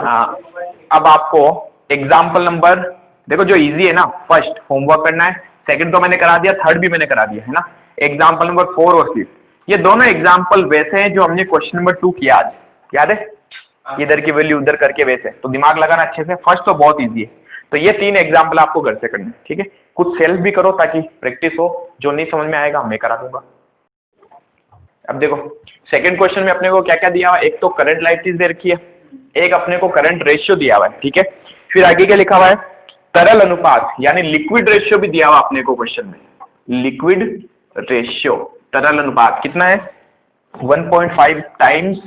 अब आपको example number, देखो जो इजी है ना, फर्स्ट होमवर्क करना है, सेकंड तो मैंने करा दिया, थर्ड भी मैंने करा दिया है ना। एग्जाम्पल नंबर 4 और 6, ये दोनों एग्जाम्पल वैसे हैं जो हमने क्वेश्चन नंबर 2 किया आज, याद है? इधर की वैल्यू उधर करके वैसे, तो दिमाग लगाना अच्छे से। फर्स्ट तो बहुत इजी है, तो ये 3 एग्जाम्पल आपको घर से करने हैं, ठीक है? कुछ सेल्फ भी करो ताकि प्रैक्टिस हो, जो नहीं समझ में आएगा मैं करा दूंगा। अब देखो सेकंड क्वेश्चन में अपने को क्या क्या दिया हुआ है, एक तो करंट लाइबिलिटीज दे रखी है, एक अपने को करंट रेशियो दिया हुआ है, ठीक है? फिर आगे क्या लिखा हुआ है, तरल अनुपात यानी लिक्विड रेशियो भी दिया हुआ अपने को क्वेश्चन में। लिक्विड रेशियो, तरल अनुपात कितना है, 1.5 टाइम्स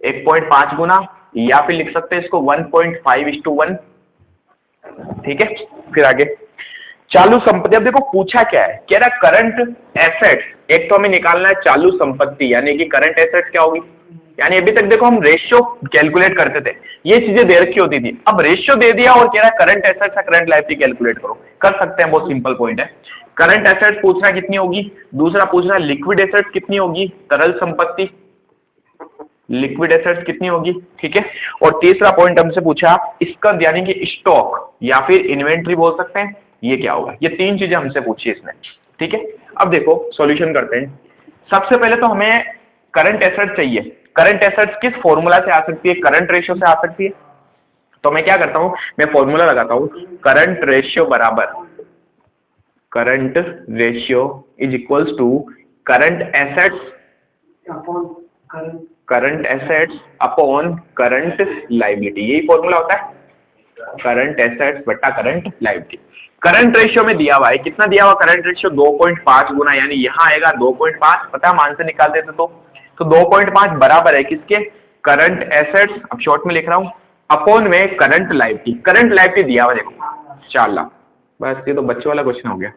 1.5 गुना, या फिर लिख सकते हैं इसको 1.5:1, ठीक है? फिर आगे चालू संपत्ति, अब देखो पूछा क्या है, कह रहा करंट एसेट्स, एक तो हमें निकालना है चालू संपत्ति यानी कि करंट एसेट्स क्या होगी, यानी अभी तक देखो हम रेशियो कैलकुलेट करते थे, ये चीजें दे रखी होती थी, अब रेशियो दे दिया और कह रहा है करंट एसेट्स या करंट लायबिलिटी कैलकुलेट करो, कर सकते हैं, बहुत सिंपल पॉइंट है। करंट एसेट्स पूछना कितनी होगी, दूसरा पूछना लिक्विड एसेट्स कितनी होगी, तरल संपत्ति लिक्विड एसेट्स कितनी होगी, ठीक है? और तीसरा पॉइंट हमसे पूछा इसका यानी कि स्टॉक या फिर इन्वेंट्री बोल सकते हैं, ये क्या होगा, ये 3 चीजें हमसे पूछी इसने, ठीक है? अब देखो सॉल्यूशन करते हैं। सबसे पहले तो हमें करंट एसेट्स चाहिए, करंट एसेट्स किस फॉर्मूला से आ सकती है, करंट रेशियो से आ सकती है, तो मैं क्या करता हूं, मैं फॉर्मूला लगाता हूं, करंट रेशियो बराबर current ratio is equals to current assets upon current liability, यही फॉर्मूला होता है, करंट एसेट्स बटा करंट लायबिलिटी। करंट रेशियो में दिया हुआ है, कितना दिया हुआ करंट रेशियो, 2.5 गुना, यानी यहां आएगा 2.5, पता है मान से निकाल देते तो 2.5 बराबर है किसके, करंट एसेट्स, अब शॉर्ट में लिख रहा हूं, अपॉन में करंट लायबिलिटी। करंट लायबिलिटी दिया हुआ देखो 4 लाख, बस ये तो बच्चे वाला क्वेश्चन हो गया,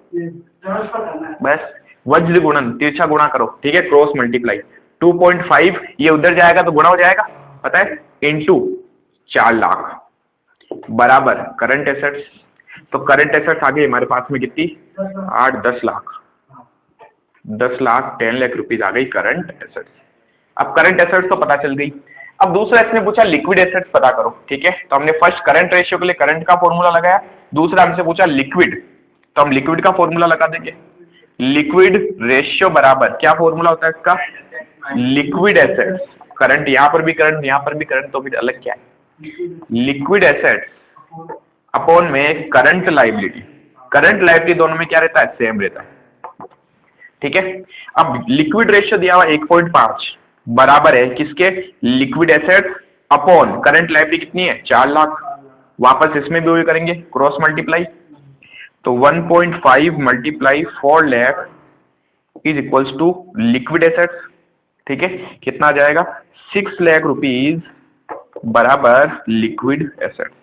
बस वज्र गुणन, तिरछा गुणा करो, ठीक है? क्रॉस मल्टीप्लाई, 2.5 ये उधर जाएगा तो गुणा हो जाएगा, पता है, इनटू 4 लाख बराबर करंट एसेट्स, तो करंट एसेट्स आ गई हमारे पास में कितनी, 8-10 लाख, 10 लाख 10 लाख रुपीज आ गई करंट एसेट्स। अब करंट एसेट्स तो पता चल गई, अब दूसरा इसने पूछा लिक्विड एसेट्स पता करो, ठीक है? तो हमने फर्स्ट करंट रेशियो के लिए करंट का फॉर्मूला लगाया, दूसरा हमसे पूछा लिक्विड, तो हम लिक्विड का फॉर्मूला लगा देंगे। लिक्विड रेशियो बराबर क्या फॉर्मूला होता है इसका, लिक्विड एसेट्स, करंट यहां पर भी करंट यहां पर भी करंट, तो फिर अलग क्या है, लिक्विड एसेट्स अपॉन में करंट लायबिलिटी। करंट लायबिलिटी दोनों में क्या रहता है, सेम रहता है, ठीक है? अब लिक्विड रेशियो दिया हुआ 1.5 बराबर है किसके, liquid assets upon current liability कितनी है, 4 लाख, वापस इसमें भी वही करेंगे क्रॉस मल्टीप्लाई, तो 1.5 multiply 4 lakh is equals to liquid assets, ठीक है? कितना आ जाएगा, 6 लाख रुपीज बराबर लिक्विड एसेट्स,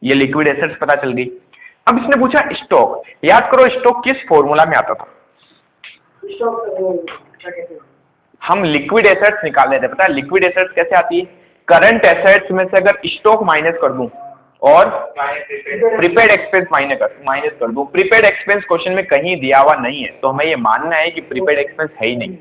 ये लिक्विड एसेट्स पता चल गई। अब इसने पूछा स्टॉक, याद करो स्टॉक किस फॉर्मूला में आता था, हम लिक्विड एसेट्स निकालने थे, पता है लिक्विड एसेट्स कैसे आती है, करंट एसेट्स में से अगर स्टॉक माइनस कर दूं और प्रीपेड एक्सपेंस माइनस कर दूं, प्रीपेड एक्सपेंस क्वेश्चन में कहीं दिया हुआ नहीं है, तो हमें ये मानना है कि प्रीपेड एक्सपेंस है ही नहीं,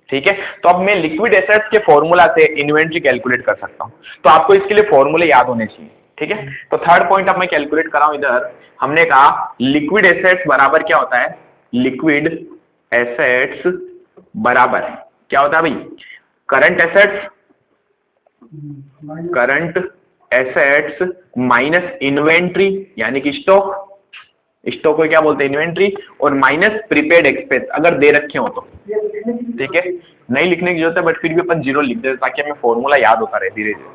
ठीक है? तो अब मैं लिक्विड एसेट्स के फॉर्मूला से इन्वेंट्री कैलकुलेट कर सकता हूं, तो आपको इसके लिए फॉर्मूले याद होने चाहिए, ठीक है? तो थर्ड पॉइंट अब मैं कैलकुलेट कर रहा हूं, इधर हमने कहा लिक्विड एसेट्स बराबर क्या होता है, लिक्विड एसेट्स बराबर क्या होता है भाई, करंट एसेट्स माइनस इन्वेंट्री यानी कि स्टॉक, स्टॉक को क्या बोलते हैं, इन्वेंट्री, और माइनस प्रीपेड एक्सपेंस अगर दे रखे हो तो, ठीक है? नहीं लिखने की जरूरत है, बट फिर भी अपन 0 लिख देते ताकि हमें फॉर्मूला याद होता रहे धीरे धीरे।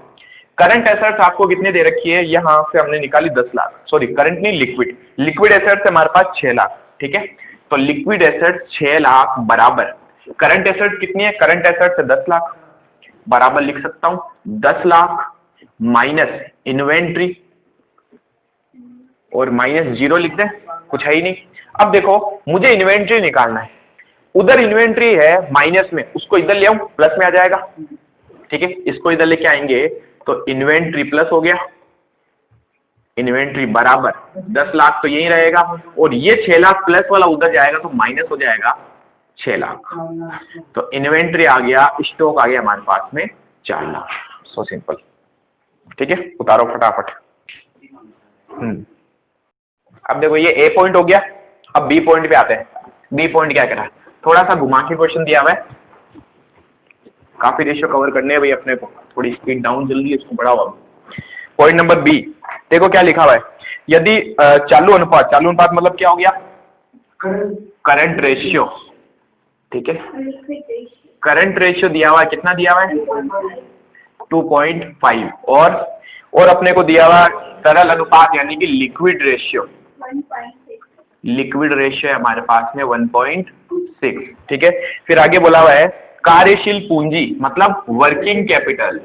करंट एसेट्स आपको कितने दे रखी है, यहां से हमने निकाली 10 लाख, सॉरी करंट नहीं लिक्विड, लिक्विड एसेट्स हमारे पास 6 लाख, ठीक है? तो लिक्विड एसेट्स 6 लाख बराबर करंट एसेट्स कितनी है, करंट एसेट्स है 10 लाख, बराबर लिख सकता हूं 10 लाख माइनस इन्वेंट्री और माइनस 0 लिख दे, कुछ है ही नहीं। अब देखो मुझे इन्वेंट्री निकालना है, उधर इन्वेंट्री है माइनस में, उसको इधर ले आऊं प्लस में आ जाएगा, ठीक है? इसको इधर लेके आएंगे तो इन्वेंट्री प्लस हो गया, इन्वेंट्री बराबर 10 लाख तो यही रहेगा, और ये 6 लाख प्लस वाला उधर जाएगा तो माइनस हो जाएगा 6 लाख, तो इन्वेंट्री आ गया, स्टॉक आ गया हमारे पास में 4 लाख, सो सिंपल। ठीक है, उतारो फटाफट। अब देखो ये ए पॉइंट हो गया, अब बी पॉइंट पे आते हैं। बी पॉइंट क्या करा, थोड़ा सा घुमा के क्वेश्चन दिया हुआ है, काफी रेशियो कवर करने हैं भाई अपने को, थोड़ी स्पीड डाउन जल्दी इसको बढ़ाओ। पॉइंट नंबर बी, देखो क्या लिखा हुआ है, यदि चालू अनुपात मतलब क्या हो गया, करंट रेशियो, ठीक है। करंट रेशियो दिया हुआ है, कितना दिया हुआ है 2.5, और अपने को दिया हुआ तरल अनुपात यानी कि लिक्विड रेशियो, लिक्विड रेशियो है हमारे पास में 1.6, ठीक है। फिर आगे बोला हुआ है कार्यशील पूंजी मतलब working capital,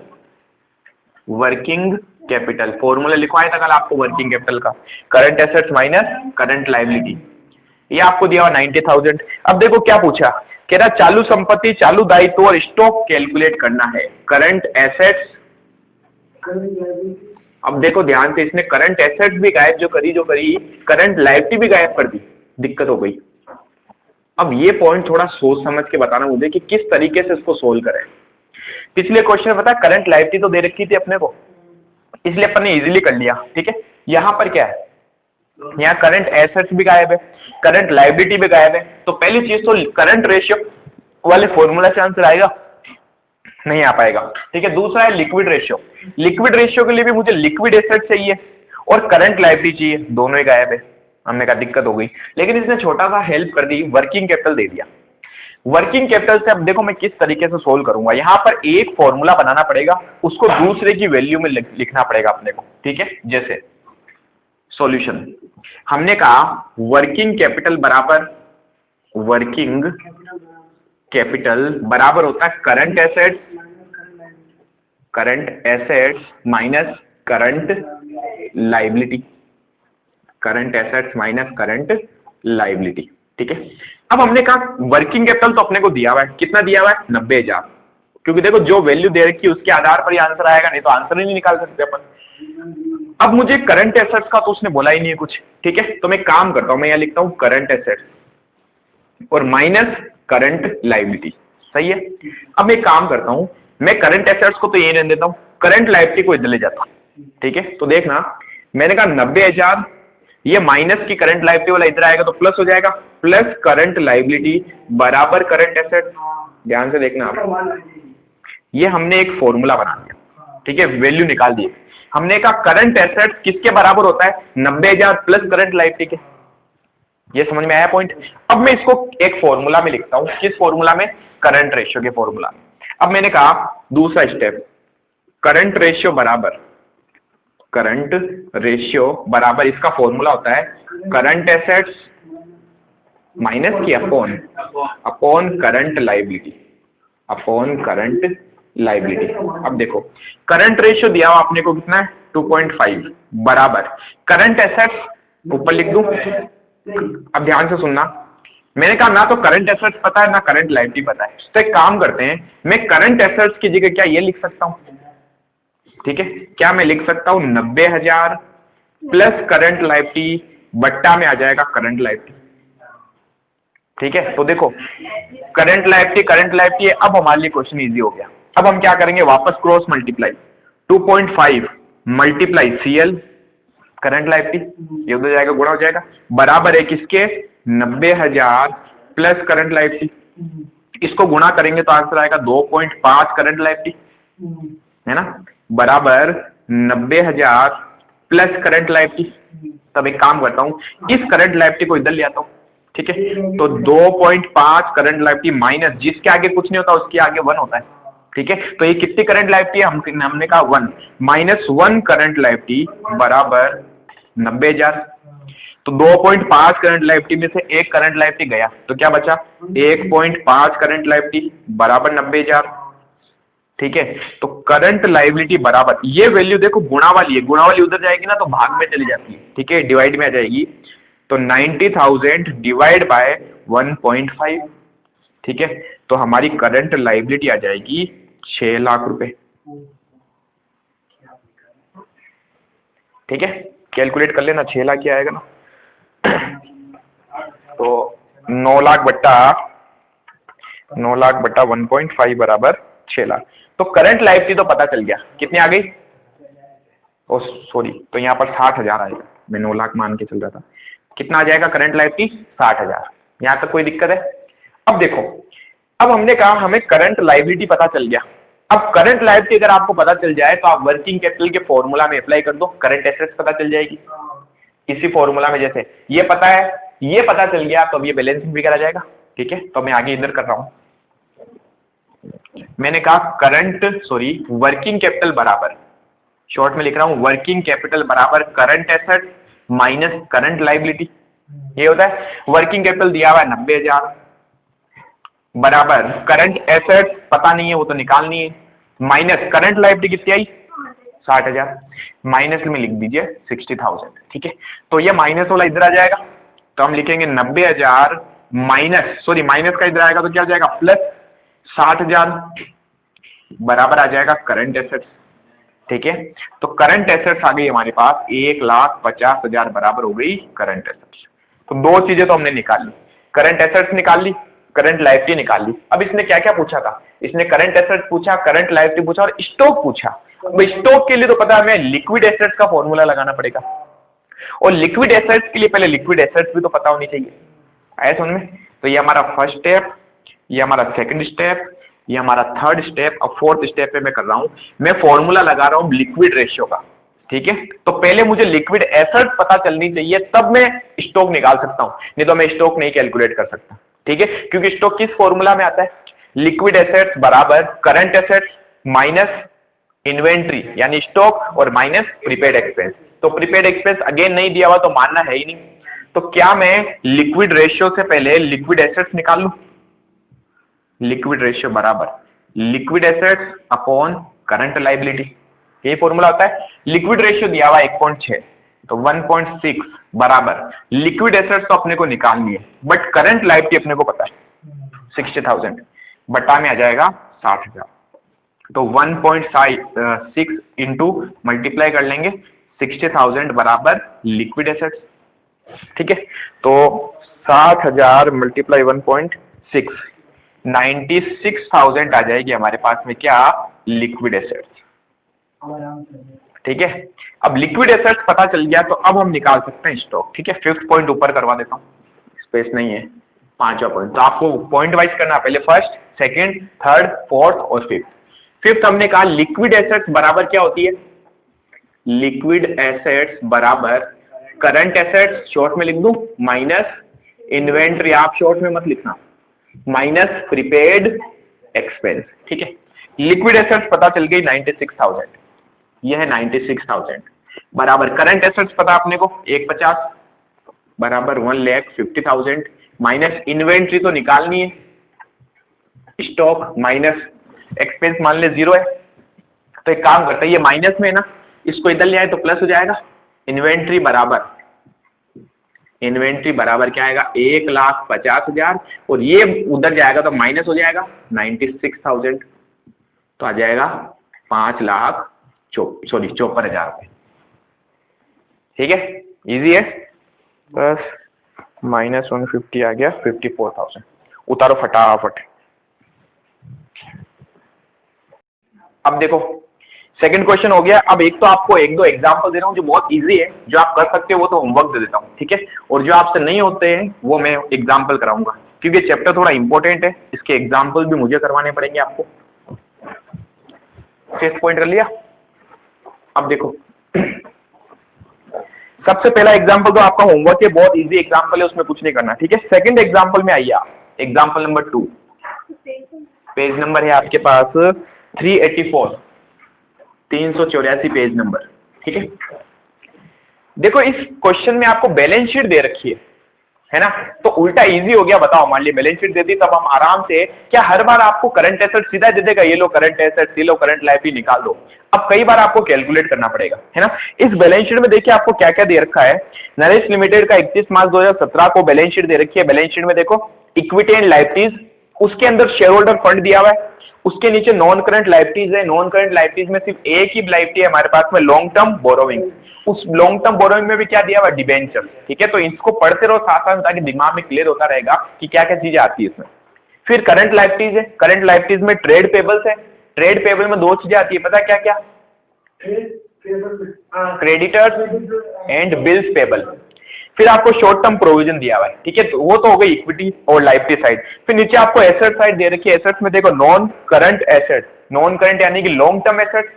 working capital formula लिखवाया था कल आपको वर्किंग कैपिटल का, current assets minus current liability, ये आपको दिया हुआ 90,000। अब देखो क्या पूछा, कह रहा चालू संपत्ति, चालू दायित्व और स्टॉक कैलकुलेट करना है, करंट एसेट्स। अब देखो ध्यान से, इसने करंट एसेट्स भी गायब जो करी, करंट लायबिलिटी भी गायब कर दी, दिक्कत हो गई। अब ये पॉइंट थोड़ा सोच समझ के बताना मुझे कि किस तरीके से इसको सोल्व करें। पिछले क्वेश्चन में पता है करंट लायबिलिटी तो दे रखी थी अपने को, इसलिए अपन ने इजीली कर लिया, ठीक है। यहां पर क्या है, यहाँ करंट एसेट्स भी गायब है, करंट लायबिलिटी भी गायब है, तो पहली चीज तो करंट रेशियो वाले फॉर्मूला से आंसर आएगा, नहीं आ पाएगा, ठीक है। दूसरा है लिक्विड रेशियो, लिक्विड रेशियो के लिए भी मुझे लिक्विड एसेट चाहिए और करंट लायबिलिटी चाहिए, दोनों ही गायब है। हमने कहा दिक्कत हो गई, लेकिन इसने छोटा सा हेल्प कर दी, वर्किंग कैपिटल दे दिया। वर्किंग कैपिटल से अब देखो मैं किस तरीके से सोल्व करूंगा, यहां पर एक फॉर्मूला बनाना पड़ेगा, उसको दूसरे की वैल्यू में लिखना पड़ेगा अपने को, ठीक है। जैसे सॉल्यूशन, हमने कहा वर्किंग कैपिटल बराबर, वर्किंग कैपिटल बराबर होता है current assets, current assets minus current liability, current assets minus current liability, ठीक है। अब हमने कहा वर्किंग कैपिटल तो अपने को दिया हुआ है, कितना दिया हुआ है 90,000, क्योंकि देखो जो वैल्यू दे रखी है उसके आधार पर ही आंसर आएगा, नहीं तो आंसर ही नहीं निकाल सकते अपन। अब मुझे करंट एसेट्स का तो उसने बोला ही नहीं है कुछ, ठीक है, तो मैं काम करता हूं, मैं यहां लिखता हूं करंट एसेट्स और माइनस करंट लायबिलिटी, सही है। अब मैं काम करता हूं, मैं करंट एसेट्स को तो यही रहने देता हूं, करंट लायबिलिटी को इधर ले जाता हूं, ठीक है। तो देखना मैंने कहा 90,000, ये माइनस की करंट लायबिलिटी वाला इधर आएगा तो प्लस हो जाएगा, प्लस करंट लायबिलिटी बराबर करंट एसेट। ध्यान से देखना आप, ये हमने एक फॉर्मूला बना दिया, ठीक है, वैल्यू निकाल दी। हमने कहा करंट एसेट किसके बराबर होता है 90,000 प्लस करंट लायबिलिटी के, ये समझ में आया पॉइंट। अब मैं इसको एक फॉर्मूला में लिखता हूं, किस फॉर्मूला में, करंट रेशियो के फॉर्मूला में। अब मैंने कहा दूसरा स्टेप, करंट रेशियो बराबर, करंट रेशियो बराबर इसका फॉर्मूला होता है करंट एसेट्स माइनस की upon current liability, upon current liability. अब देखो करंट रेशियो दिया हुआ आपने को कितना है 2.5 बराबर करंट एसेट्स ऊपर लिख दूं। अब ध्यान से सुनना, मैंने कहा ना तो करंट एसेट्स पता है ना करंट लायबिलिटी पता है, तो एक काम करते हैं, मैं करंट एसेट्स की जगह क्या ये लिख सकता हूं, ठीक है, क्या मैं लिख सकता हूं 90,000 प्लस करंट लायबिलिटी बट्टा में आ जाएगा करंट लायबिलिटी, ठीक है। तो देखो करंट लायबिलिटी, अब हमारे लिए क्वेश्चन इजी हो गया। अब हम क्या करेंगे, वापस cross multiply, 2.5 multiply CL current liability, ये उधर जाएगा गुणा हो जाएगा, बराबर है किसके 90,000 प्लस करंट लायबिलिटी, इसको गुणा करेंगे तो आंसर आएगा 2.5 करंट लायबिलिटी, है ना, बराबर 90,000 प्लस करंट लायबिलिटी। तब एक काम करता हूं, इस करंट लायबिलिटी को इधर ले आता हूं, ठीक है, तो 2.5 करंट लायबिलिटी माइनस जिसके आगे कुछ नहीं होता उसके आगे 1 होता है, ठीक है। तो ये कितनी करंट लायबिलिटी है, हमने कहा 1, माइनस 1 करंट लायबिलिटी बराबर 90,000। तो 2.5 करंट लायबिलिटी में से एक करंट लायबिलिटी गया तो क्या बचा 1.5 करंट लायबिलिटी बराबर 90,000, ठीक है। तो करंट लायबिलिटी बराबर, ये वैल्यू देखो गुणा वाली है, गुणा वाली उधर जाएगी ना तो भाग में चली जाती है, ठीक है, डिवाइड में आ जाएगी, तो 90,000 डिवाइड बाय 1.5, ठीक है। तो हमारी करंट लायबिलिटी आ जाएगी 6 लाख रुपए, ठीक है, कैलकुलेट कर लेना 6 लाख क्या आएगा ना, तो 9 लाख बट्टा 1.5 बराबर 6 लाख। तो करंट लायबिलिटी तो पता चल गया, कितनी आ गई ओ सॉरी, तो यहाँ पर 60,000 आएगा, मैं 9 लाख मान के चल रहा था। कितना आ जाएगा करंट लायबिलिटी? 60,000। यहाँ तक कोई दिक्कत है? अब देखो, अब हमने कहा हमें करंट लायबिलिटी पता चल गया। अब करंट लायबिलिटी अगर आपको पता चल जाए तो आप वर्किंग कैपिटल के फॉर्मूला में अप्लाई कर दो, करंट एसेट्स पता चल जाएगी इसी फॉर्मूला में। जैसे ये पता है, ये पता चल गया, तो अब ये बैलेंसिंग फिगर आ जाएगा। ठीक है, तो मैं आगे इधर कर रहा हूं। मैंने कहा वर्किंग कैपिटल बराबर, शॉर्ट में लिख रहा हूं, वर्किंग कैपिटल बराबर current asset minus current liability. ये होता है वर्किंग कैपिटल दिया हुआ है 90,000 बराबर करंट एसेट पता नहीं है, वो तो निकालनी है, माइनस करंट लायबिलिटी कितनी आई? 60,000। माइनस में लिख दीजिए 60,000। ठीक है, तो ये माइनस वाला इधर आ जाएगा, तो हम लिखेंगे 90,000 माइनस का इधर आएगा तो क्या हो जाएगा? प्लस 60,000 बराबर आ जाएगा करंट एसेट्स। ठीक है, तो करंट एसेट्स आ गई हमारे पास 1,50,000 बराबर हो गई करंट एसेट्स। तो दो चीजें तो हमने निकाल ली, करंट एसेट्स निकाल ली, करंट लायबिलिटी निकाल ली। अब इसने क्या क्या पूछा था? इसने करंट एसेट्स पूछा, करंट लायबिलिटी पूछा और स्टॉक पूछा। स्टॉक के लिए तो पता है हमें लिक्विड एसेट्स का फॉर्मूला लगाना पड़ेगा, और लिक्विड एसेट्स के लिए पहले लिक्विड एसेट्स भी तो पता होनी चाहिए। आया समझ में? तो ये हमारा फर्स्ट स्टेप, ये हमारा सेकंड स्टेप, ये हमारा थर्ड स्टेप। अब फोर्थ स्टेप पे मैं कर रहा हूं, मैं फॉर्मूला लगा रहा हूं लिक्विड रेशियो का। ठीक है, तो पहले मुझे लिक्विड एसेट पता चलनी चाहिए, तब मैं स्टॉक निकाल सकता हूं, नहीं तो मैं स्टॉक नहीं कैलकुलेट कर सकता। ठीक है, क्योंकि स्टॉक किस फॉर्मूला में आता है? लिक्विड एसेट्स बराबर करंट एसेट्स माइनस इन्वेंट्री यानी स्टॉक और माइनस प्रीपेड एक्सपेंस। तो प्रीपेड एक्सपेंस अगेन नहीं दिया हुआ तो मानना है ही नहीं। तो क्या मैं लिक्विड रेशियो से पहले लिक्विड एसेट्स निकाल लूं? लिक्विड रेशियो बराबर liquid assets upon current liability, यही फॉर्मूला होता है। लिक्विड रेशियो दिया हुआ 1.6, तो 1.6 बराबर लिक्विड एसेट्स तो अपने को निकालनी है, बट करंट लायबिलिटी अपने को पता है 60,000 बटा में आ जाएगा 60,000। तो 1.6 इंटू मल्टीप्लाई कर लेंगे 60,000 बराबर लिक्विड एसेट्स। ठीक है, तो 60,000 मल्टीप्लाई 1.6, 96,000 आ जाएगी हमारे पास में क्या? Liquid assets. ठीक है, अब लिक्विड एसेट्स पता चल गया, तो अब हम निकाल सकते हैं स्टॉक। ठीक है, फिफ्थ पॉइंट ऊपर करवा देता हूं, स्पेस नहीं है। पांचवा पॉइंट तो आपको पॉइंट वाइज करना, पहले फर्स्ट, सेकंड, थर्ड, फोर्थ और फिफ्थ। फिफ्थ हमने कहा लिक्विड एसेट्स बराबर क्या होती है? लिक्विड एसेट्स बराबर करंट एसेट्स, शॉर्ट में लिख दूं, माइनस इन्वेंट्री, आप शॉर्ट में मत लिखना, माइनस प्रीपेड एक्सपेंस। ठीक है, लिक्विड एसेट्स पता चल गई 96,000, यह है 96,000 बराबर करंट एसेट्स पता अपने को 150 बराबर 1,50,000 माइनस इन्वेंट्री तो निकालनी है, स्टॉक माइनस एक्सपेंस मान ले 0 है। तो एक काम करते हैं, ये माइनस में है ना, इसको इधर ले आए तो प्लस हो जाएगा। इन्वेंट्री बराबर क्या आएगा? 1,50,000 और ये उधर जाएगा तो माइनस हो जाएगा 96,000, तो आ जाएगा 54,000 रुपए। ठीक है, इजी है, बस माइनस 150 आ गया, 54,000 उतारो फटाफट। अब देखो सेकंड क्वेश्चन हो गया। अब एक तो आपको एक दो एग्जांपल दे रहा हूं जो बहुत इजी है, जो आप कर सकते हो वो तो होमवर्क दे देता हूं। ठीक है, और जो आपसे नहीं होते हैं वो मैं एग्जांपल कराऊंगा, क्योंकि चैप्टर थोड़ा इंपॉर्टेंट है, इसके एग्जांपल भी मुझे करवाने पड़ेंगे आपको। फिफ्थ पॉइंट कर लिया। अब देखो सबसे पहला एग्जांपल तो आपका होमवर्क है, बहुत इजी एग्जांपल है, उसमें कुछ नहीं करना। ठीक है, सेकंड एग्जांपल में आइए आप, एग्जांपल नंबर 2, पेज नंबर है आपके पास 384, 384 पेज नंबर। ठीक है, देखो इस क्वेश्चन में आपको बैलेंस शीट दे रखी है ना, तो उल्टा इजी हो गया। बताओ मान ली बैलेंस शीट दे दी, तब हम आराम से, क्या हर बार आपको करंट एसेट सीधा दे देगा, ये लो करंट एसेट, ये लो करंट लायबिलिटी निकाल दो? अब कई बार आपको कैलकुलेट करना पड़ेगा, है ना। इस बैलेंस शीट में देखिए आपको क्या क्या दे रखा है। नरेश लिमिटेड का 31 मार्च 2017 को बैलेंस शीट दे रखी है। बैलेंस शीट में देखो इक्विटी एंड लायबिलिटीज, उसके अंदर शेयर होल्डर फंड दिया हुआ है, उसके नीचे नॉन करंट लायबिलिटीज है। नॉन करंट लायबिलिटीज में सिर्फ एक ही लायबिलिटी है हमारे पास में, लॉन्ग टर्म बोरोइंग। उस लॉन्ग टर्म बोरोइंग में भी क्या दिया हुआ? डिबेंचर। ठीक है, तो इसको पढ़ते रहो साथ साथ, ताकि दिमाग में क्लियर होता रहेगा कि क्या क्या चीजें आती है इसमें। फिर करंट लायबिलिटीज है, करंट लायबिलिटीज में ट्रेड पेबल्स है। ट्रेड पेबल में दो चीजें आती है, पता है क्या क्या? Creditors and bills payable. फिर आपको शॉर्ट टर्म प्रोविजन दिया हुआ है, ठीक है, तो वो तो हो गई इक्विटी और लायबिलिटी साइड। फिर नीचे आपको एसेट साइड दे रखी है। एसेट्स में देखो non current asset, non current यानी कि लॉन्ग टर्म एसेट,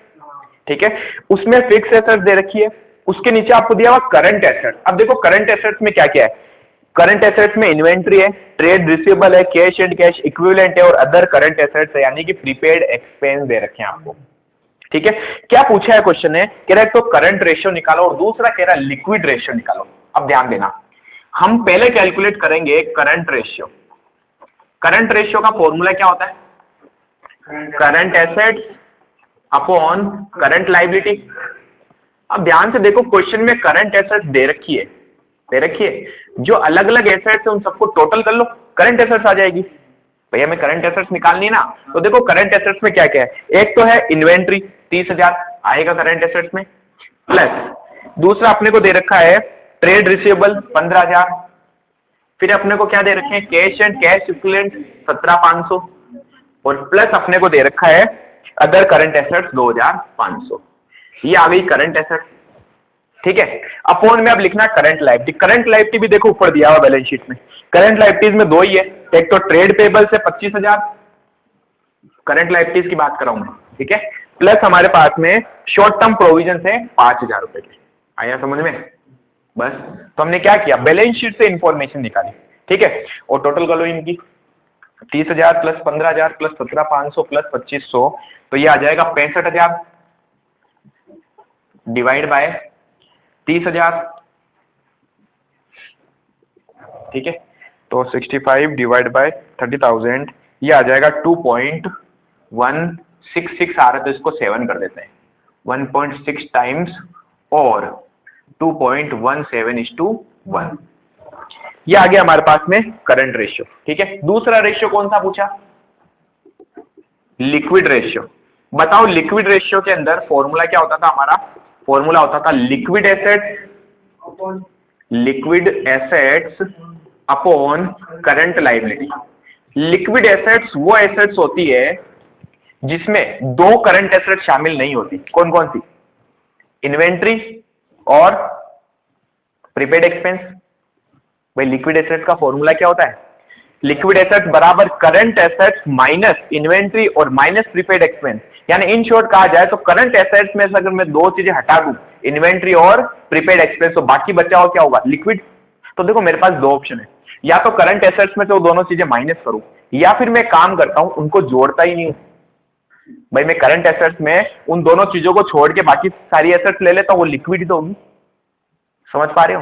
ठीक है, उसमें फिक्स एसेट दे रखी है। उसके नीचे आपको दिया हुआ करंट एसेट। अब देखो करंट एसेट्स में क्या क्या है। करंट एसेट्स में इन्वेंट्री है, ट्रेड रिसीवेबल है, कैश एंड कैश इक्विवेलेंट है और अदर करंट एसेट्स है, यानी कि प्रीपेड एक्सपेंस दे रखे हैं आपको, ठीक है। क्या पूछा है क्वेश्चन है, कह रहा है तो करंट रेशियो निकालो और दूसरा कह रहा है लिक्विड रेशियो निकालो। अब ध्यान देना, हम पहले कैलकुलेट करेंगे करंट रेशियो। करंट रेशियो का फॉर्मूला क्या होता है, current assets upon current liability. अब ध्यान से देखो क्वेश्चन में करंट एसेट्स दे रखी है, दे रखी है, जो अलग अलग एसेट्स है उन सबको टोटल कर लो, करंट एसेट्स आ जाएगी। भैया मैं करंट एसेट्स निकालनी है ना, तो देखो करंट एसेट्स में क्या क्या है। एक तो है इन्वेंट्री 30,000 आएगा करंट एसेट्स में, प्लस दूसरा अपने को दे रखा है ट्रेड रिसीवेबल 15,000, फिर अपने को क्या दे रखे हैं कैश एंड कैश इक्विवेलेंट 17,500 और प्लस अपने को दे रखा है अदर करंट एसेट्स 2,500। ये आ गई करंट एसेट्स, ठीक है। अपॉन में अब लिखना करंट लायबिलिटी। करंट लायबिलिटी भी देखो ऊपर दिया हुआ बैलेंस शीट में। करंट लायबिलिटीज में दो ही है, एक तो ट्रेड पेबल से 25,000 करंट लायबिलिटीज की बात कर रहा हूं मैं, ठीक है, प्लस हमारे पास में शॉर्ट टर्म प्रोविजन है 5,000 रुपए के। आया समझ में? बस तो हमने क्या किया, बैलेंस शीट से इंफॉर्मेशन निकाली, ठीक है, और टोटल कर लो इनकी 30,000 प्लस 15,000 प्लस 17,500 प्लस 2,500, तो ये आ जाएगा 65,000 डिवाइड बाय 30,000, ठीक है, तो 65 डिवाइड बाय 30,000 ये आ जाएगा 2.166 आ रहा है, तो इसको 7 कर देते हैं, 1.6 टाइम्स और 2.17:1। ये आ गया हमारे पास में करंट रेशियो, ठीक है। दूसरा रेशियो कौन सा पूछा, लिक्विड रेशियो। बताओ लिक्विड रेशियो के अंदर फॉर्मूला क्या होता था हमारा, फॉर्मूला होता था liquid assets upon current liability. Liquid assets वो एसेट्स होती है जिसमें दो करंट एसेट्स शामिल नहीं होती। कौन कौन सी, इन्वेंट्री और प्रीपेड एक्सपेंस। भाई लिक्विड एसेट्स का फॉर्मूला क्या होता है, लिक्विड एसेट्स बराबर करंट एसेट्स माइनस इन्वेंट्री और माइनस प्रीपेड एक्सपेंस। यानी इन शॉर्ट कहा जाए तो करंट एसेट्स में से अगर मैं दो चीजें हटा दूं, इन्वेंट्री और प्रीपेड एक्सपेंस, तो बाकी बचा हो क्या होगा, लिक्विड। तो देखो मेरे पास दो ऑप्शन है, या तो करंट एसेट्स में से वो दोनों चीजें माइनस करूं, या फिर मैं काम करता हूं उनको जोड़ता ही नहीं हूं। भाई मैं करंट एसेट्स में उन दोनों चीजों को छोड़ के बाकी सारी एसेट्स ले लेता हूं, वो लिक्विड ही तो होगी। समझ पा रहे हो?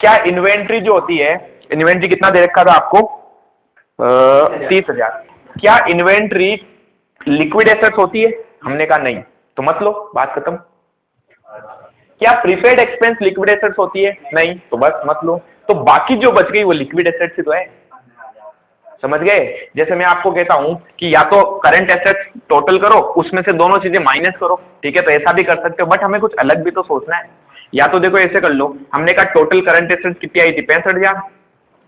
क्या इन्वेंट्री जो होती है, इन्वेंट्री कितना दे रखा था आपको, 30,000। क्या इन्वेंट्री लिक्विड एसेट्स होती है, हमने कहा नहीं, तो मत लो, बात खत्म। क्या प्रीपेड एक्सपेंस लिक्विड एसेट्स होती है, नहीं, तो बस मत लो। तो बाकी जो बच गई वो लिक्विड एसेट्स ही तो है। समझ गए? जैसे मैं आपको कहता हूं कि या तो करंट एसेट्स टोटल करो, उसमें से दोनों चीजें माइनस करो, ठीक है, तो ऐसा भी कर सकते हो, बट हमें कुछ अलग भी तो सोचना है। या तो देखो ऐसे कर लो, हमने कहा टोटल करंट एसेट्स कितनी आई थी, 65,000,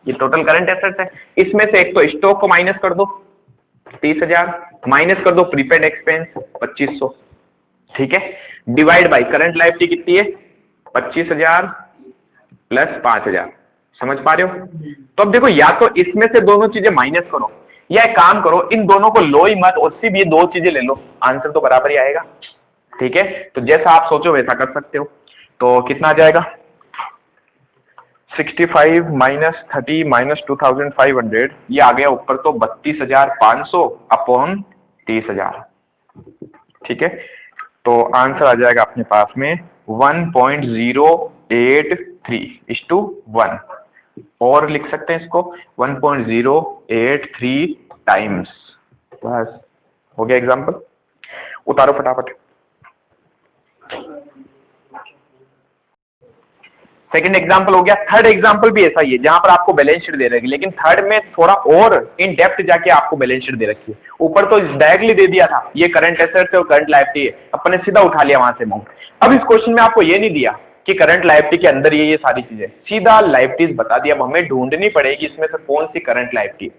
ये टोटल करंट एसेट्स है। इसमें से एक तो स्टॉक को माइनस कर दो 30,000, माइनस कर दो प्रीपेड एक्सपेंस 2,500, ठीक है, डिवाइड बाय करंट लायबिलिटी कितनी है 25,000 प्लस 5,000। समझ पा रहे हो? तो अब देखो या तो इसमें से दोनों चीजें माइनस करो, या एक काम करो इन दोनों को लो ही मत, उससे भी ये दो चीजें ले लो, आंसर तो बराबर ही आएगा, ठीक है। तो जैसा आप सोचो वैसा कर सकते हो। तो कितना आ जाएगा, 65 माइनस 30 माइनस 2,500, ये आ गया ऊपर तो 32,500 अपॉन 30,000, ठीक है। तो आंसर आ जाएगा अपने पास में 1.083:1, और लिख सकते हैं इसको 1.083 टाइम्स। बस हो गया एग्जांपल, उतारो फटाफट। सेकंड एग्जांपल हो गया। थर्ड एग्जांपल भी ऐसा ही है, जहां पर आपको बैलेंस शीट दे रखी है, लेकिन थर्ड में थोड़ा और इन डेप्थ जाके आपको बैलेंस शीट दे रखी है। ऊपर तो डायरेक्टली दे दिया था ये करंट एसेट्स और करंट लायबिलिटी है, अपने सीधा उठा लिया वहां से अमाउंट। अब इस क्वेश्चन में आपको ये नहीं दिया कि करंट लायबिलिटी के अंदर ये सारी चीजें, सीधा लायबिलिटीज बता दिया। अब हमें ढूंढनी पड़ेगी इसमें से कौन सी करंट लायबिलिटी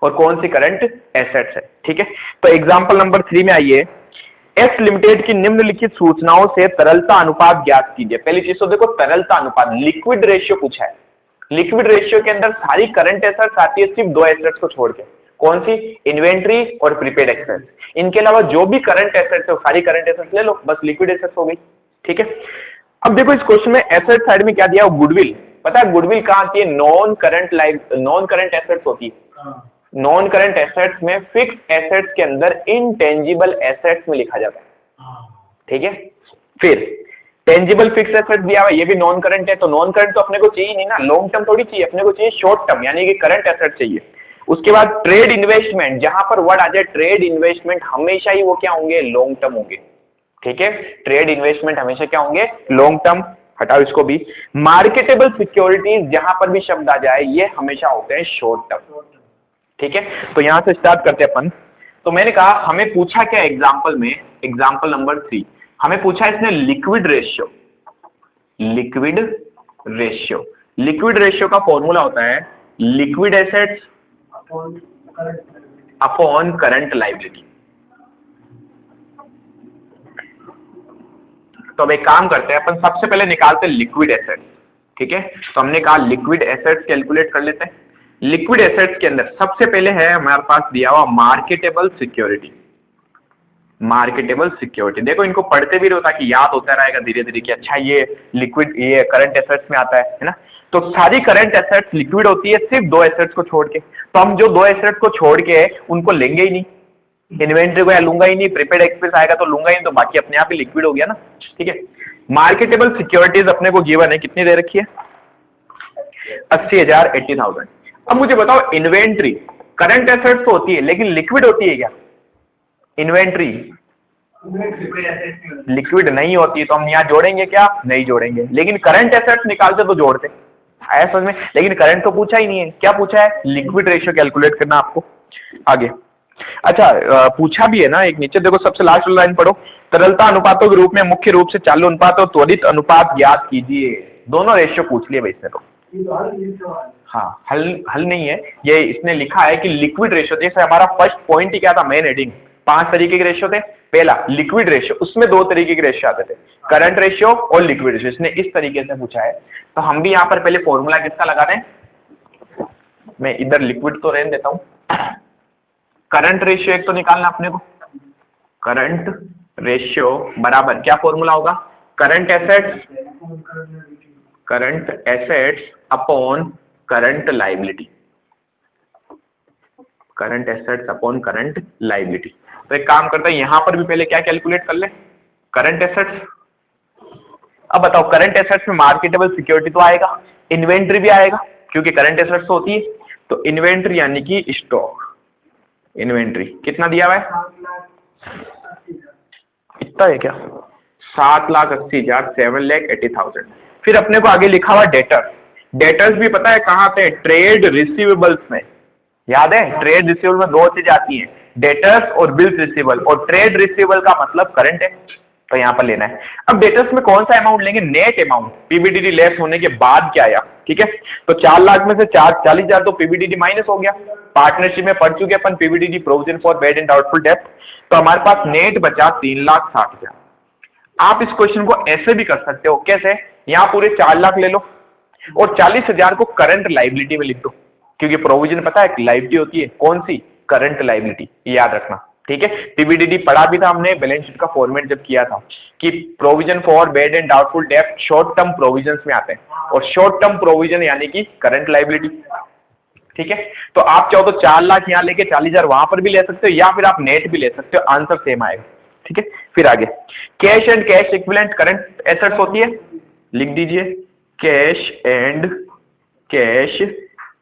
और कौन सी करंट एसेट्स है, ठीक है। तो एग्जांपल नंबर 3 में आइए, एस लिमिटेड की निम्नलिखित सूचनाओं से तरलता अनुपात ज्ञात कीजिए। पहली चीज तो देखो, तरलता अनुपात, लिक्विड रेशियो पूछा है। लिक्विड रेशियो के अंदर सारी करंट एसेट्स आती है, सिर्फ दो एसेट्स को छोड़ के। कौन सी? इन्वेंट्री और प्रीपेड एक्सेस। इनके अलावा जो भी करंट एसेट्स है सारी करंट एसेट्स ले लो, बस लिक्विड एसेट्स हो गई। ठीक है, अब देखो इस क्वेश्चन में एसेट साइड में क्या दिया, गुडविल। पता है गुडविल कहां आती है? नॉन करंट एसेट्स होती है। नॉन करंट एसेट्स में फिक्स एसेट्स के अंदर इनटेंजिबल एसेट्स में लिखा जाता है। ठीक है, फिर टेंजिबल फिक्स एसेट दिया हुआ, ये भी नॉन करंट है। तो नॉन करंट तो अपने को चाहिए नहीं ना, लॉन्ग टर्म थोड़ी चाहिए, अपने को चाहिए शॉर्ट टर्म, यानी कि करंट एसेट चाहिए। उसके बाद ट्रेड इन्वेस्टमेंट, जहां पर वर्ड आ जाए ट्रेड इन्वेस्टमेंट, हमेशा ही वो क्या होंगे? लॉन्ग टर्म होंगे। ठीक है, ट्रेड इन्वेस्टमेंट हमेशा क्या होंगे? Long term. हटाओ इसको भी। मार्केटेबल सिक्योरिटीज, जहां पर भी शब्द आ जाए, ये हमेशा होते हैं शॉर्ट टर्म। ठीक है, तो यहां से स्टार्ट करते हैं अपन। तो मैंने कहा हमें पूछा क्या एग्जाम्पल में, एग्जाम्पल नंबर 3 हमें पूछा इसने liquid ratio. Liquid ratio, liquid ratio का फॉर्मूला होता है liquid assets upon current liability. तो अब एक काम करते हैं अपन, सबसे पहले निकालते हैं लिक्विड एसेट्स। ठीक है, तो हमने कहा लिक्विड एसेट्स कैलकुलेट कर लेते हैं। लिक्विड एसेट्स के अंदर सबसे पहले है हमारे पास दिया हुआ मार्केटेबल सिक्योरिटी। मार्केटेबल सिक्योरिटी, देखो इनको पढ़ते भी रहो ताकि याद होता रहेगा धीरे धीरे कि अच्छा ये लिक्विड, ये करंट एसेट्स में आता है ना। तो सारी करंट एसेट्स लिक्विड होती है, सिर्फ दो एसेट्स को छोड़ के। तो हम जो दो एसेट्स को छोड़ के उनको लेंगे ही नहीं, इन्वेंट्री को या लूंगा ही नहीं, प्रीपेड एक्सपेंस आएगा तो लूंगा ही, तो बाकी अपने आप ही लिक्विड हो गया ना। ठीक है, मार्केटेबल सिक्योरिटीज अपने को गिवन है, कितनी दे रखी है? 80,000, 80,000। अब मुझे बताओ, इन्वेंट्री करंट एसेट्स तो होती है लेकिन लिक्विड होती है क्या? इन्वेंट्री लिक्विड नहीं होती, तो हम यहां जोड़ेंगे क्या? नहीं जोड़ेंगे। लेकिन करंट एसेट्स निकालते तो जोड़ते, आया समझ में? लेकिन करंट तो पूछा ही नहीं है, क्या पूछा है? लिक्विड रेशियो कैलकुलेट करना आपको। आगे अच्छा, पूछा भी है ना एक नीचे, देखो सबसे लास्ट लाइन पढ़ो। तरलता अनुपातों के रूप में मुख्य रूप से चालू अनुपात और त्वरित अनुपात ज्ञात कीजिए। दोनों रेशियो पूछ लिए भाई इसने तो। हाँ, हल नहीं है ये, इसने लिखा है कि लिक्विड रेशियो। जैसे हमारा फर्स्ट पॉइंट ही क्या था, मेन हेडिंग, 5 तरीके के रेशियो थे। पहला लिक्विड रेशियो, उसमें 2 तरीके के रेशियो आते थे, करंट रेशियो और लिक्विड रेशियो। इसने इस तरीके से पूछा है। तो हम भी यहां पर पहले फॉर्मूला किसका लगा दें, मैं इधर लिक्विड तो रहने देता हूं। करंट रेशियो एक तो निकालना अपने को, करंट रेशियो बराबर क्या फॉर्मूला होगा? Current assets upon current liability. Current assets upon current liability. तो एक काम करते हैं, यहां पर भी पहले क्या कैलकुलेट कर ले? Current assets. अब बताओ, करंट एसेट्स में मार्केटेबल सिक्योरिटी तो आएगा, इन्वेंट्री भी आएगा, क्योंकि करंट एसेट्स तो होती है। तो इन्वेंट्री यानी कि स्टॉक, इन्वेंट्री कितना दिया हुआ है? इतना है क्या? 7,80,000, 7,80,000। फिर अपने को आगे लिखा हुआ डेटर। डेटर्स भी पता है कहां आते हैं? ट्रेड रिसीवेबल्स में। याद है, ट्रेड रिसीवेबल में 2 चीजें आती हैं, डेटर्स और बिल्स रिसीवेबल। और ट्रेड रिसीवेबल का मतलब करंट है, तो यहां पर लेना है। अब डेटर्स में कौन सा अमाउंट लेंगे? नेट अमाउंट, पीबीडीडी लेस होने के बाद क्या आया। ठीक है, तो 4 लाख में से 40,000 तो पीबीडीडी माइनस हो गया। पार्टनरशिप में पढ़ चुके अपन PBDD, provision for bad and doubtful डेब्ट। तो हमारे पास नेट बचा 3,60,000। आप इस क्वेश्चन को ऐसे भी कर सकते हो, कैसे? यहां पूरे 4 लाख ले लो और 40,000 को करंट लायबिलिटी में लिख दो, क्योंकि प्रोविजन पता है लायबिलिटी होती है, कौन सी? करंट लायबिलिटी, याद रखना। ठीक है, पीबीडीडी पढ़ा भी था हमने बैलेंस शीट का फॉर्मेट जब किया था, कि provision for bad and doubtful डेब्ट शॉर्ट टर्म प्रोविजन में आते हैं, और शॉर्ट टर्म प्रोविजन यानी कि करंट लायबिलिटी। ठीक है, तो आप चाहो तो 4 लाख यहां लेके 40,000 वहां पर भी ले सकते हो, या फिर आप नेट भी ले सकते हो, आंसर सेम आएगा। ठीक है, फिर आगे cash and cash equivalent current assets होती है, लिख दीजिए कैश एंड कैश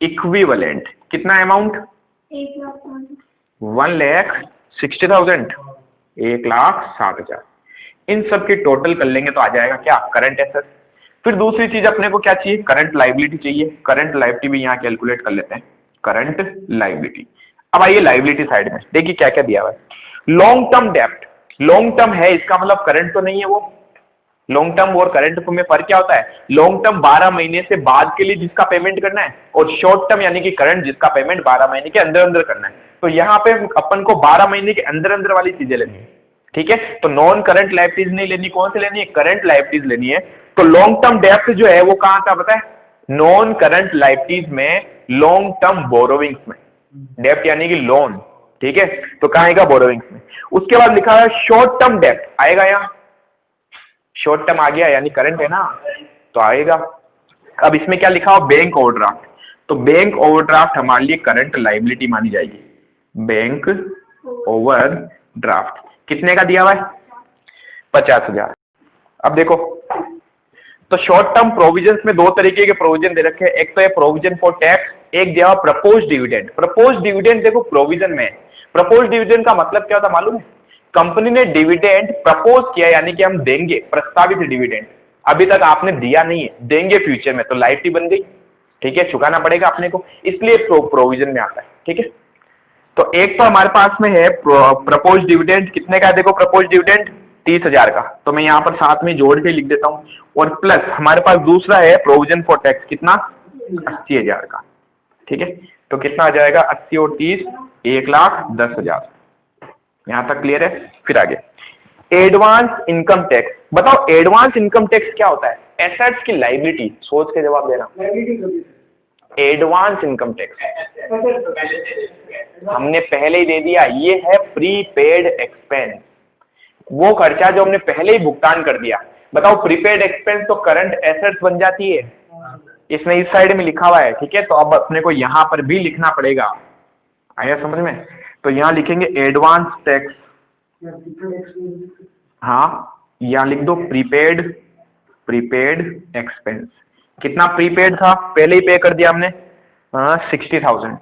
इक्विवेलेंट। कितना अमाउंट? 1,60,000, 1,60,000। इन सब की टोटल कर लेंगे तो आ जाएगा क्या? Current assets. फिर दूसरी चीज अपने को क्या चाहिए? करंट लायबिलिटी चाहिए। करंट लायबिलिटी भी यहां कैलकुलेट कर लेते हैं, करंट लायबिलिटी। अब आइए लायबिलिटी साइड में, देखिए क्या क्या दिया हुआ है। लॉन्ग टर्म डेब्ट, लॉन्ग टर्म है इसका मतलब करंट तो नहीं है वो। लॉन्ग टर्म और करंट में फर्क क्या होता है? लॉन्ग टर्म 12 महीने से बाद के लिए जिसका पेमेंट करना है, और शॉर्ट टर्म यानी कि करंट जिसका पेमेंट 12 महीने के अंदर अंदर करना है। तो यहां पे अपन को 12 महीने के अंदर अंदर वाली चीजें लेनी है। ठीक है, तो नॉन करंट लायबिलिटीज नहीं लेनी, कौन सी लेनी है, करंट लायबिलिटीज लेनी है। तो लॉन्ग टर्म डेब्ट जो है वो कहां था पता है, नॉन करंट लायबिलिटीज में, लॉन्ग टर्म बोरोविंग्स में। डेब्ट यानी कि लोन, ठीक है, तो कहां आएगा, बोरोविंग्स में। उसके बाद लिखा है शॉर्ट टर्म डेब्ट, आएगा यहां, शॉर्ट टर्म आ गया यानी करंट है ना, तो आएगा। अब इसमें क्या लिखा हो, बैंक ओवरड्राफ्ट, तो बैंक ओवरड्राफ्ट हमारे लिए करंट लायबिलिटी मानी जाएगी। बैंक ओवरड्राफ्ट कितने का दिया हुआ है, 50,000। अब देखो, तो शॉर्ट टर्म प्रोविजंस में दो तरीके के प्रोविजन दे रखे हैं, एक तो है प्रोविजन फॉर टैक्स, एक दिया हुआ प्रपोज डिविडेंड। प्रपोज डिविडेंड देखो प्रोविजन में, प्रपोज डिविडेंड का मतलब क्या होता मालूम है, कंपनी ने डिविडेंड प्रपोज किया यानी कि हम देंगे, प्रस्तावित डिविडेंड, अभी तक आपने दिया नहीं है, देंगे फ्यूचर में, तो लायबिलिटी बन गई, ठीक है, चुकाना पड़ेगा अपने को, इसलिए प्रोविजन में आता है, ठीक है। तो एक तो हमारे पास में है प्रपोज डिविडेंड, कितने का है देखो, प्रपोज डिविडेंड 30,000 का, तो मैं यहां पर साथ में जोड़ के लिख देता हूं, और प्लस हमारे पास दूसरा है प्रोविजन फॉर टैक्स, कितना, 80,000 का, ठीक है। तो कितना आ जाएगा, 80 और 30, 1,10,000। यहां तक क्लियर है। फिर आगे एडवांस इनकम टैक्स, बताओ एडवांस इनकम टैक्स क्या होता है, एसेट्स की लायबिलिटी, सोच के जवाब देना। एडवांस इनकम टैक्स हमने पहले ही दे दिया, ये है प्रीपेड एक्सपेंस, वो खर्चा जो हमने पहले ही भुगतान कर दिया। बताओ प्रीपेड एक्सपेंस तो करंट एसेट्स बन जाती है, इसमें इस साइड में लिखा हुआ है, ठीक है, तो अब अपने को यहां पर भी लिखना पड़ेगा, आया समझ में। तो यहां लिखेंगे एडवांस टैक्स, हाँ यहां लिख दो प्रीपेड, प्रीपेड एक्सपेंस, कितना प्रीपेड था, पहले ही पे कर दिया हमने, 60,000,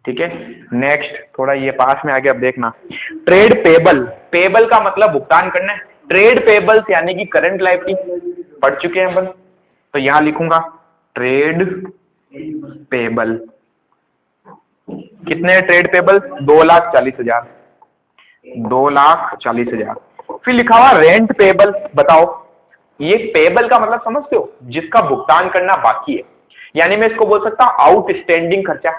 ठीक है। नेक्स्ट थोड़ा ये पास में आ गया, अब देखना, ट्रेड पेबल, पेबल का मतलब भुगतान करना है, ट्रेड पेबल्स यानी कि करंट लायबिलिटी, पढ़ चुके हैं अपन, तो यहां लिखूंगा ट्रेड पेबल, कितने ट्रेड पेबल, 2,40,000, 2,40,000। फिर लिखा हुआ रेंट पेबल, बताओ ये पेबल का मतलब समझते हो, जिसका भुगतान करना बाकी है, यानी मैं इसको बोल सकता हूं आउटस्टैंडिंग खर्चा,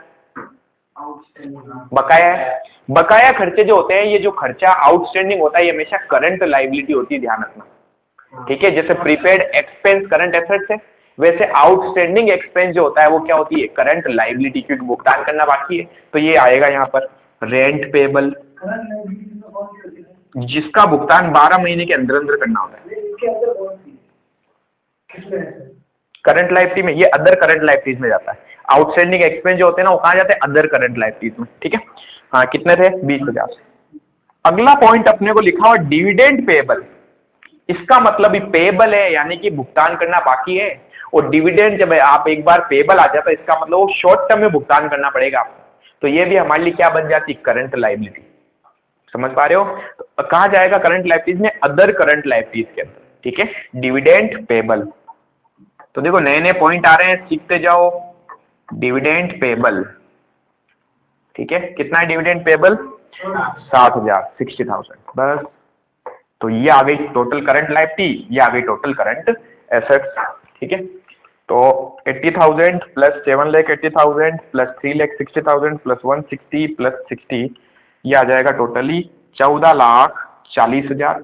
बकाया है। बकाया खर्चे जो होते हैं, ये जो खर्चा आउटस्टैंडिंग होता है, ये हमेशा करंट लायबिलिटी होती है, ध्यान रखना, ठीक है। जैसे प्रीपेड एक्सपेंस करंट एसेट्स है, वैसे आउटस्टैंडिंग एक्सपेंस जो होता है वो क्या होती है, करंट लायबिलिटी, क्योंकि भुगतान करना बाकी है, तो ये आएगा यहाँ पर रेंट पेबल, जिसका भुगतान 12 महीने के अंदर अंदर करना होता है। करंट लायबिलिटी में, ये अदर करंट लायबिलिटीज में जाता है, आउटस्टैंडिंग एक्सपेंस जो होते हैं ना वो कहां जाते हैं, अदर करंट लायबिलिटीज में, ठीक है। हाँ कितने थे, 20,000। अगला पॉइंट अपने को लिखा हुआ डिविडेंड पेबल, इसका मतलब ही पेबल है यानी कि भुगतान करना बाकी है, और डिविडेंड जब आप एक बार पेबल आ जाता है, इसका मतलब वो शॉर्ट टर्म में भुगतान करना पड़ेगा आपको, तो ये भी हमारे लिए क्या बन जाती, करंट लायबिलिटी, समझ पा रहे हो। तो कहां जाएगा करंट लायबिलिटीज में, अदर करंट लायबिलिटीज के अंदर, ठीक है, डिविडेंड पेबल। तो देखो नए नए पॉइंट आ रहे हैं, सीखते जाओ। डिविडेंड पेबल, ठीक है, कितना है डिविडेंड पेबल, 60,000, 60,000 बस। तो ये आ गई टोटल करंट लायबिलिटी, ये आ गई टोटल करंट एसेट्स, ठीक है। तो 80,000 प्लस 7,80,000 प्लस 3,60,000 प्लस 160 प्लस 60, ये आ जाएगा totally 14,40,000।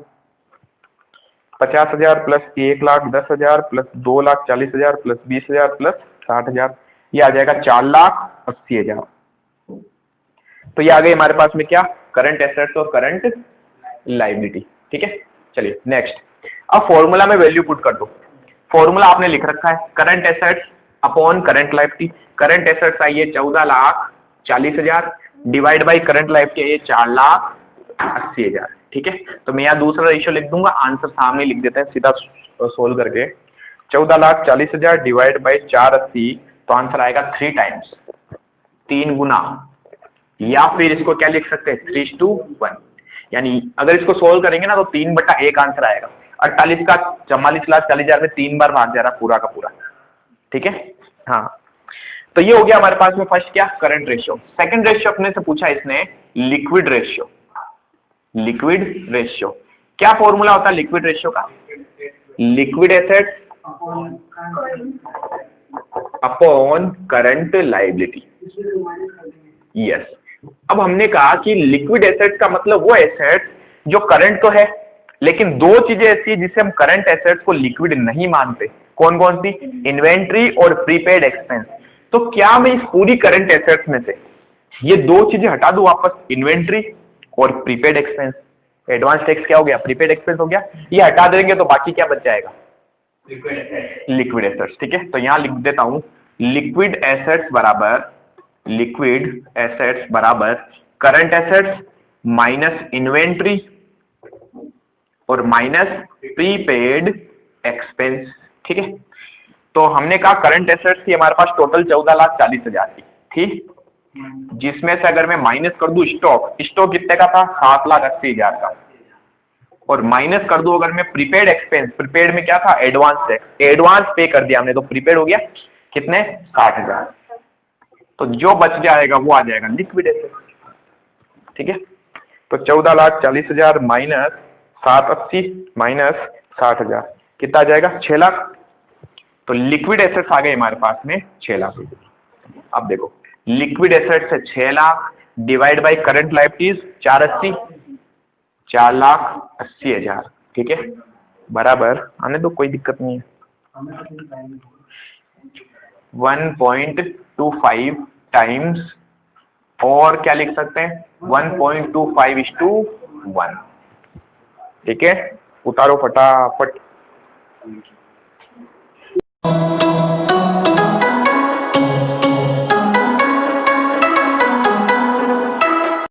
50,000 plus 1,10,000 plus 2,40,000 plus 20,000 plus 60,000, ये आ जाएगा 4,80,000। तो ये आ गई हमारे पास में क्या, करंट एसेट्स और करंट लायबिलिटी, ठीक है। चलिए नेक्स्ट, अब फॉर्मूला में वैल्यू पुट कर दो। फॉर्मूला आपने लिख रखा है, current assets upon current liability. Current assets I है 14,40,000 डिवाइड बाई करंट लायबिलिटी है 4,80,000, ठीक है। तो मैं यहाँ दूसरा रेशियो लिख दूंगा, आंसर सामने लिख देते हैं सीधा सोल्व करके, 14,40,000 डिवाइड बाई 480, तो आंसर आएगा 3 टाइम्स, 3 गुना, या फिर इसको क्या लिख सकते हैं, 3:1, यानी अगर इसको सोल्व करेंगे ना तो 3/1 आंसर आएगा। 48 का 44,40,000 में 3 बार भाग जा रहा पूरा का पूरा, ठीक है। हाँ तो ये हो गया हमारे पास में फर्स्ट क्या, करंट रेशियो। सेकंड रेशियो अपने से पूछा इसने, लिक्विड रेशियो। लिक्विड रेशियो क्या फॉर्मूला होता है लिक्विड रेशियो का, liquid assets upon current liability. Yes, अब हमने कहा कि लिक्विड एसेट्स का मतलब वो एसेट्स जो करंट तो है, लेकिन दो चीजें ऐसी है जिसे हम करंट एसेट्स को लिक्विड नहीं मानते। कौन कौन सी? इन्वेंट्री और प्रीपेड एक्सपेंस। तो क्या मैं इस पूरी करंट एसेट्स में से ये दो चीजें हटा दूं वापस, इन्वेंट्री और प्रीपेड एक्सपेंस? एडवांस टैक्स क्या हो गया? प्रीपेड एक्सपेंस हो गया। ये हटा देंगे तो बाकी क्या बच जाएगा? Liquid assets. ठीक है, तो यहां लिख देता हूं लिक्विड एसेट्स बराबर करंट एसेट्स माइनस इन्वेंट्री और माइनस प्रीपेड एक्सपेंस। ठीक है, तो हमने कहा करंट एसेट्स थी हमारे पास टोटल 14,40,000 की थी, जिसमें से अगर मैं माइनस कर दूं स्टॉक कितने का था? 7,80,000 का। और माइनस कर दूं अगर मैं प्रीपेड एक्सपेंस, प्रीपेड में क्या था? एडवांस टैक्स, एडवांस पे कर दिया हमने तो प्रीपेड हो गया कितने? 60,000। तो जो बच जाएगा वो आ जाएगा लिक्विड एसेट। ठीक है, तो 14,40,000 माइनस 780 माइनस 60,000 कितना आ जाएगा? 6 लाख। तो लिक्विड एसेट्स आ गए हमारे पास में 6 लाख। अब देखो लिक्विड एसेट्स है 6 lakh divide by current liabilities 480, 4,80,000। ठीक है, बराबर आने दो, कोई दिक्कत नहीं है। 1.25 टाइम्स, और क्या लिख सकते हैं? 1.25:1। ठीक है, उतारो फटाफट।